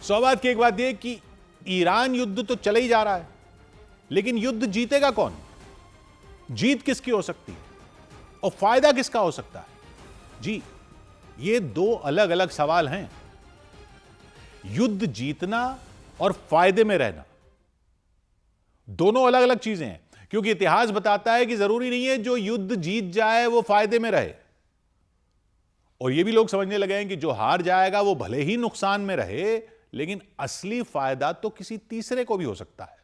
सौबात की एक बात यह कि ईरान युद्ध तो चला ही जा रहा है, लेकिन युद्ध जीतेगा कौन? जीत किसकी हो सकती है और फायदा किसका हो सकता है? जी, ये दो अलग अलग सवाल हैं। युद्ध जीतना और फायदे में रहना दोनों अलग अलग चीजें हैं, क्योंकि इतिहास बताता है कि जरूरी नहीं है जो युद्ध जीत जाए वो फायदे में रहे। और ये भी लोग समझने लगे हैं कि जो हार जाएगा वो भले ही नुकसान में रहे, लेकिन असली फायदा तो किसी तीसरे को भी हो सकता है।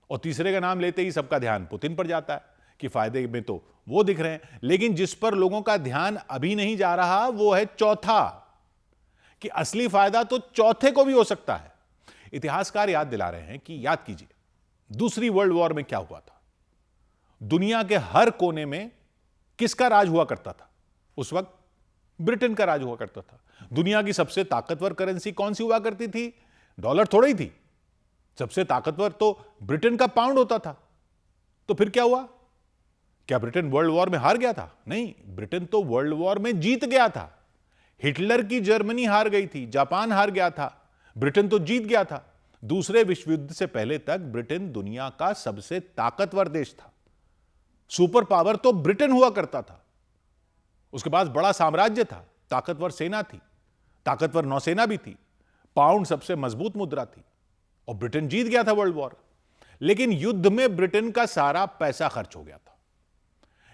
और तीसरे का नाम लेते ही सबका ध्यान पुतिन पर जाता है कि फायदे में तो वो दिख रहे हैं, लेकिन जिस पर लोगों का ध्यान अभी नहीं जा रहा वो है चौथा, कि असली फायदा तो चौथे को भी हो सकता है। इतिहासकार याद दिला रहे हैं कि याद कीजिए दूसरी वर्ल्ड वॉर में क्या हुआ था। दुनिया के हर कोने में किसका राज हुआ करता था? उस वक्त ब्रिटेन का राज हुआ करता था। दुनिया की सबसे ताकतवर करेंसी कौन सी हुआ करती थी? डॉलर थोड़ी ही थी। सबसे ताकतवर तो ब्रिटेन का पाउंड होता था। तो फिर क्या हुआ? क्या ब्रिटेन वर्ल्ड वॉर में हार गया था? नहीं, ब्रिटेन तो वर्ल्ड वॉर में जीत गया था। हिटलर की जर्मनी हार गई थी, जापान हार गया था, ब्रिटेन तो जीत गया था। दूसरे विश्व युद्ध से पहले तक ब्रिटेन दुनिया का सबसे ताकतवर देश था। सुपर पावर तो ब्रिटेन हुआ करता था। उसके पास बड़ा साम्राज्य था, ताकतवर सेना थी, ताकतवर नौसेना भी थी, पाउंड सबसे मजबूत मुद्रा थी, और ब्रिटेन जीत गया था वर्ल्ड वॉर। लेकिन युद्ध में ब्रिटेन का सारा पैसा खर्च हो गया था।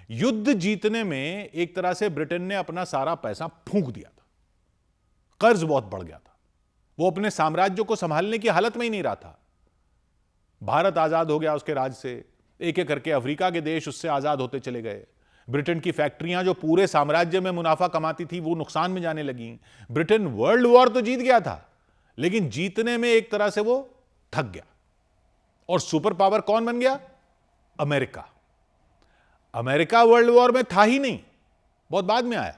युद्ध जीतने में एक तरह से ब्रिटेन ने अपना सारा पैसा फूंक दिया था। कर्ज बहुत बढ़ गया था। वो अपने साम्राज्य को संभालने की हालत में ही नहीं रहा था। भारत आजाद हो गया उसके राज से, एक एक करके अफ्रीका के देश उससे आजाद होते चले गए। ब्रिटेन की फैक्ट्रियां जो पूरे साम्राज्य में मुनाफा कमाती थी वो नुकसान में जाने लगी। ब्रिटेन वर्ल्ड वॉर तो जीत गया था, लेकिन जीतने में एक तरह से वो थक गया। और सुपर पावर कौन बन गया? अमेरिका। अमेरिका वर्ल्ड वॉर में था ही नहीं, बहुत बाद में आया।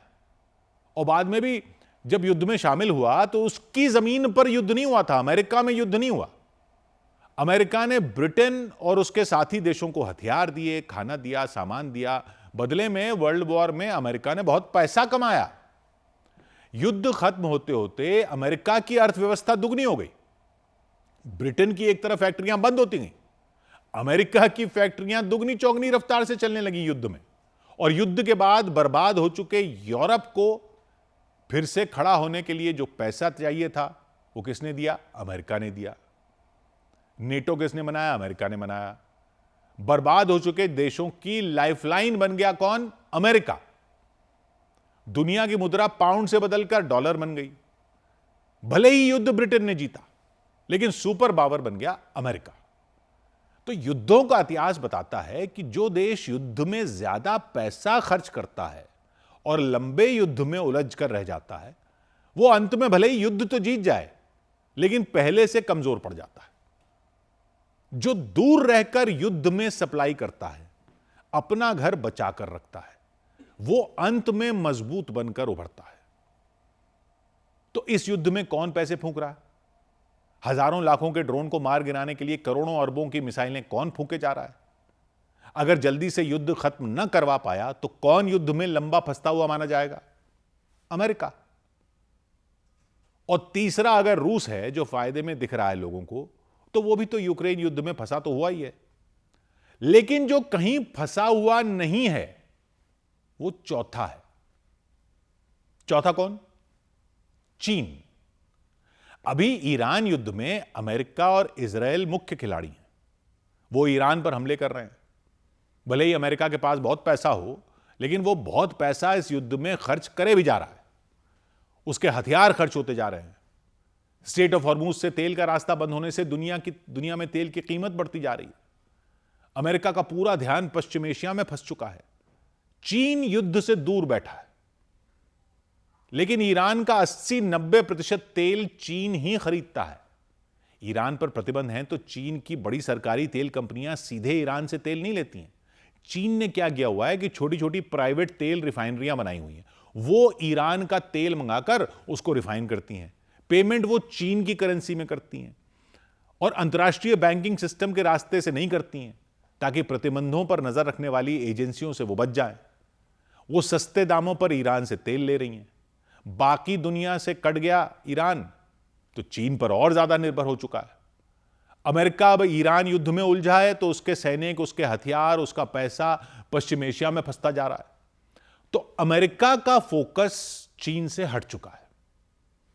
और बाद में भी जब युद्ध में शामिल हुआ तो उसकी जमीन पर युद्ध नहीं हुआ था, अमेरिका में युद्ध नहीं हुआ। अमेरिका ने ब्रिटेन और उसके साथी देशों को हथियार दिए, खाना दिया, सामान दिया। बदले में वर्ल्ड वॉर में अमेरिका ने बहुत पैसा कमाया। युद्ध खत्म होते होते अमेरिका की अर्थव्यवस्था दुगनी हो गई। ब्रिटेन की एक तरफ फैक्ट्रियां बंद होती गई, अमेरिका की फैक्ट्रियां दुगनी चौगनी रफ्तार से चलने लगी युद्ध में। और युद्ध के बाद बर्बाद हो चुके यूरोप को फिर से खड़ा होने के लिए जो पैसा चाहिए था वो किसने दिया? अमेरिका ने दिया। नेटो किसने बनाया? अमेरिका ने बनाया। बर्बाद हो चुके देशों की लाइफलाइन बन गया कौन? अमेरिका। दुनिया की मुद्रा पाउंड से बदलकर डॉलर बन गई। भले ही युद्ध ब्रिटेन ने जीता, लेकिन सुपर पावर बन गया अमेरिका। तो युद्धों का इतिहास बताता है कि जो देश युद्ध में ज्यादा पैसा खर्च करता है और लंबे युद्ध में उलझ कर रह जाता है, वो अंत में भले ही युद्ध तो जीत जाए, लेकिन पहले से कमजोर पड़ जाता है। जो दूर रहकर युद्ध में सप्लाई करता है, अपना घर बचाकर रखता है, वो अंत में मजबूत बनकर उभरता है। तो इस युद्ध में कौन पैसे फूंक रहा है? हजारों लाखों के ड्रोन को मार गिराने के लिए करोड़ों अरबों की मिसाइलें कौन फूंके जा रहा है? अगर जल्दी से युद्ध खत्म न करवा पाया तो कौन युद्ध में लंबा फंसता हुआ माना जाएगा? अमेरिका। और तीसरा अगर रूस है जो फायदे में दिख रहा है लोगों को, तो वो भी तो यूक्रेन युद्ध में फंसा तो हुआ ही है। लेकिन जो कहीं फंसा हुआ नहीं है वो चौथा है। चौथा कौन? चीन। अभी ईरान युद्ध में अमेरिका और इजराइल मुख्य खिलाड़ी हैं। वो ईरान पर हमले कर रहे हैं। भले ही अमेरिका के पास बहुत पैसा हो, लेकिन वो बहुत पैसा इस युद्ध में खर्च करे भी जा रहा है। उसके हथियार खर्च होते जा रहे हैं। स्ट्रेट ऑफ हॉर्मुज से तेल का रास्ता बंद होने से दुनिया में तेल की कीमत बढ़ती जा रही है। अमेरिका का पूरा ध्यान पश्चिम एशिया में फंस चुका है। चीन युद्ध से दूर बैठा है, लेकिन ईरान का 80-90% तेल चीन ही खरीदता है। ईरान पर प्रतिबंध है तो चीन की बड़ी सरकारी तेल कंपनियां सीधे ईरान से तेल नहीं लेती हैं। चीन ने क्या किया हुआ है कि छोटी छोटी प्राइवेट तेल रिफाइनरियां बनाई हुई हैं। वो ईरान का तेल मंगाकर उसको रिफाइन करती हैं। पेमेंट वो चीन की करेंसी में करती हैं और अंतर्राष्ट्रीय बैंकिंग सिस्टम के रास्ते से नहीं करती हैं, ताकि प्रतिबंधों पर नजर रखने वाली एजेंसियों से वो बच जाएं। वो सस्ते दामों पर ईरान से तेल ले रही हैं। बाकी दुनिया से कट गया ईरान, तो चीन पर और ज्यादा निर्भर हो चुका है। अमेरिका अब ईरान युद्ध में उलझा है तो उसके सैनिक, उसके हथियार, उसका पैसा पश्चिम एशिया में फंसता जा रहा है। तो अमेरिका का फोकस चीन से हट चुका है,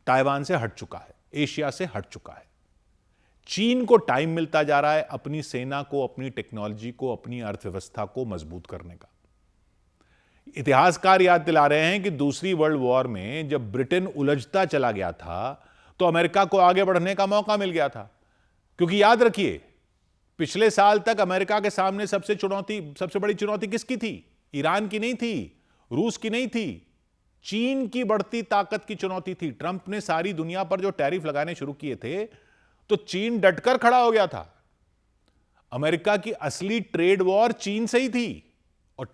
ताइवान से हट चुका है, एशिया से हट चुका है। चीन को टाइम मिलता जा रहा है अपनी सेना को, अपनी टेक्नोलॉजी को, अपनी अर्थव्यवस्था को मजबूत करने का। इतिहासकार याद दिला रहे हैं कि दूसरी वर्ल्ड वॉर में जब ब्रिटेन उलझता चला गया था तो अमेरिका को आगे बढ़ने का मौका मिल गया था। क्योंकि याद रखिए, पिछले साल तक अमेरिका के सामने सबसे बड़ी चुनौती किसकी थी? ईरान की नहीं थी, रूस की नहीं थी, चीन की बढ़ती ताकत की चुनौती थी। ट्रंप ने सारी दुनिया पर जो टैरिफ लगाने शुरू किए थे तो चीन डटकर खड़ा हो गया था। अमेरिका की असली ट्रेड वॉर चीन से ही थी और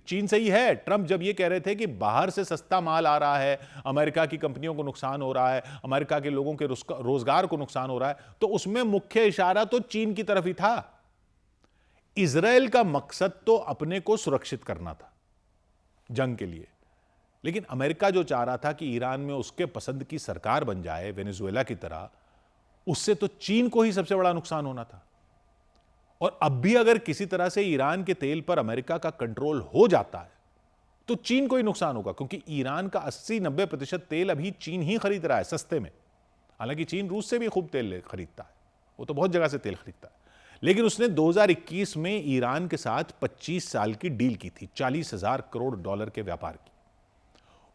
चीन से ही है। ट्रंप जब ये कह रहे थे कि बाहर से सस्ता माल आ रहा है, अमेरिका की कंपनियों को नुकसान हो रहा है, अमेरिका के लोगों के रोजगार को नुकसान हो रहा है, तो उसमें मुख्य इशारा तो चीन की तरफ ही था। इजराइल का मकसद तो अपने को सुरक्षित करना था जंग के लिए, लेकिन अमेरिका जो चाह रहा था कि ईरान में उसके पसंद की सरकार बन जाए वेनेजुएला की तरह, उससे तो चीन को ही सबसे बड़ा नुकसान होना था। और अब भी अगर किसी तरह से ईरान के तेल पर अमेरिका का कंट्रोल हो जाता है तो चीन को ही नुकसान होगा, क्योंकि ईरान का 80-90% तेल अभी चीन ही खरीद रहा है सस्ते में। हालांकि चीन रूस से भी खूब तेल खरीदता है, वो तो बहुत जगह से तेल खरीदता है, लेकिन उसने 2021 में ईरान के साथ 25 साल की डील की थी, $40,000 करोड़ के व्यापार की।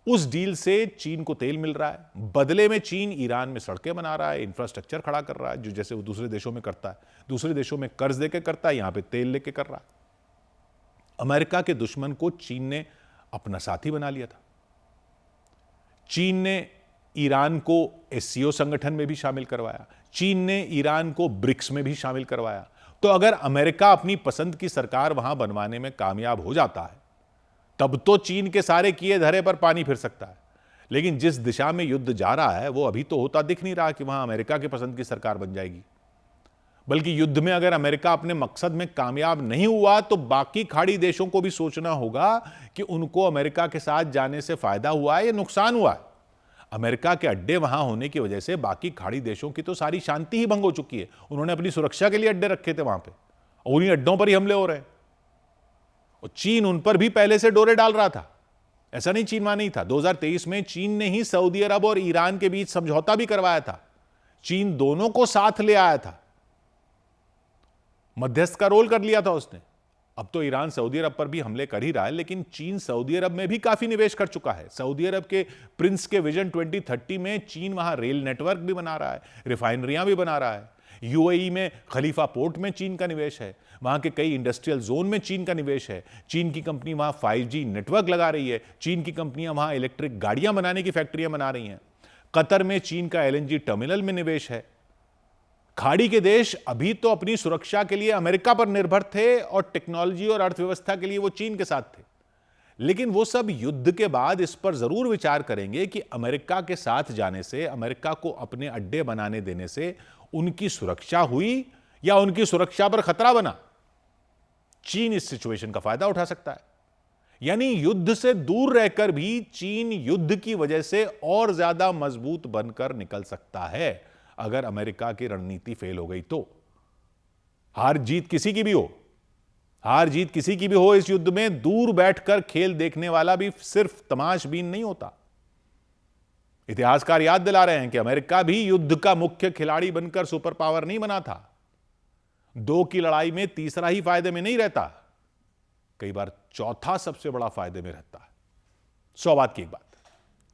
उस डील से चीन को तेल मिल रहा है, बदले में चीन ईरान में सड़कें बना रहा है, इंफ्रास्ट्रक्चर खड़ा कर रहा है, जो जैसे वो दूसरे देशों में करता है। दूसरे देशों में कर्ज देके करता है, यहां पे तेल लेके कर रहा है। अमेरिका के दुश्मन को चीन ने अपना साथी बना लिया था। चीन ने ईरान को एससीओ संगठन में भी शामिल करवाया, चीन ने ईरान को ब्रिक्स में भी शामिल करवाया। तो अगर अमेरिका अपनी पसंद की सरकार वहां बनवाने में कामयाब हो जाता है तब तो चीन के सारे किए धरे पर पानी फिर सकता है। लेकिन जिस दिशा में युद्ध जा रहा है वो अभी तो होता दिख नहीं रहा कि वहां अमेरिका की पसंद की सरकार बन जाएगी। बल्कि युद्ध में अगर अमेरिका अपने मकसद में कामयाब नहीं हुआ तो बाकी खाड़ी देशों को भी सोचना होगा कि उनको अमेरिका के साथ जाने से फायदा हुआ है या नुकसान हुआ है। अमेरिका के अड्डे वहां होने की वजह से बाकी खाड़ी देशों की तो सारी शांति ही भंग हो चुकी है। उन्होंने अपनी सुरक्षा के लिए अड्डे रखे थे वहां पे, और उन्हीं अड्डों पर ही हमले हो रहे हैं। और चीन उन पर भी पहले से डोरे डाल रहा था, ऐसा नहीं चीन वहां नहीं था। 2023 में चीन ने ही सऊदी अरब और ईरान के बीच समझौता भी करवाया था। चीन दोनों को साथ ले आया था, मध्यस्थ का रोल कर लिया था उसने। अब तो ईरान सऊदी अरब पर भी हमले कर ही रहा है, लेकिन चीन सऊदी अरब में भी काफी निवेश कर चुका है। सऊदी अरब के प्रिंस के विजन 2030 में चीन वहां रेल नेटवर्क भी बना रहा है, रिफाइनरियां भी बना रहा है। यूएई में खलीफा पोर्ट में चीन का निवेश है, वहां के कई इंडस्ट्रियल जोन में चीन का निवेश है। चीन की कंपनी वहां 5G नेटवर्क लगा रही है। चीन की कंपनियां वहां इलेक्ट्रिक गाड़ियां बनाने की फैक्ट्रियां बना रही हैं। कतर में चीन का LNG टर्मिनल में निवेश है। खाड़ी के देश अभी तो अपनी सुरक्षा के लिए अमेरिका पर निर्भर थे और टेक्नोलॉजी और अर्थव्यवस्था के लिए वो चीन के साथ थे, लेकिन वो सब युद्ध के बाद इस पर जरूर विचार करेंगे कि अमेरिका के साथ जाने से, अमेरिका को अपने अड्डे बनाने देने से उनकी सुरक्षा हुई या उनकी सुरक्षा पर खतरा बना। चीन इस सिचुएशन का फायदा उठा सकता है। यानी युद्ध से दूर रहकर भी चीन युद्ध की वजह से और ज्यादा मजबूत बनकर निकल सकता है अगर अमेरिका की रणनीति फेल हो गई तो। हार जीत किसी की भी हो, हार जीत किसी की भी हो, इस युद्ध में दूर बैठकर खेल देखने वाला भी सिर्फ तमाशबीन नहीं होता। इतिहासकार याद दिला रहे हैं कि अमेरिका भी युद्ध का मुख्य खिलाड़ी बनकर सुपर पावर नहीं बना था। 2 की लड़ाई में तीसरा ही फायदे में नहीं रहता, कई बार चौथा सबसे बड़ा फायदे में रहता है। 100 बात की एक बात।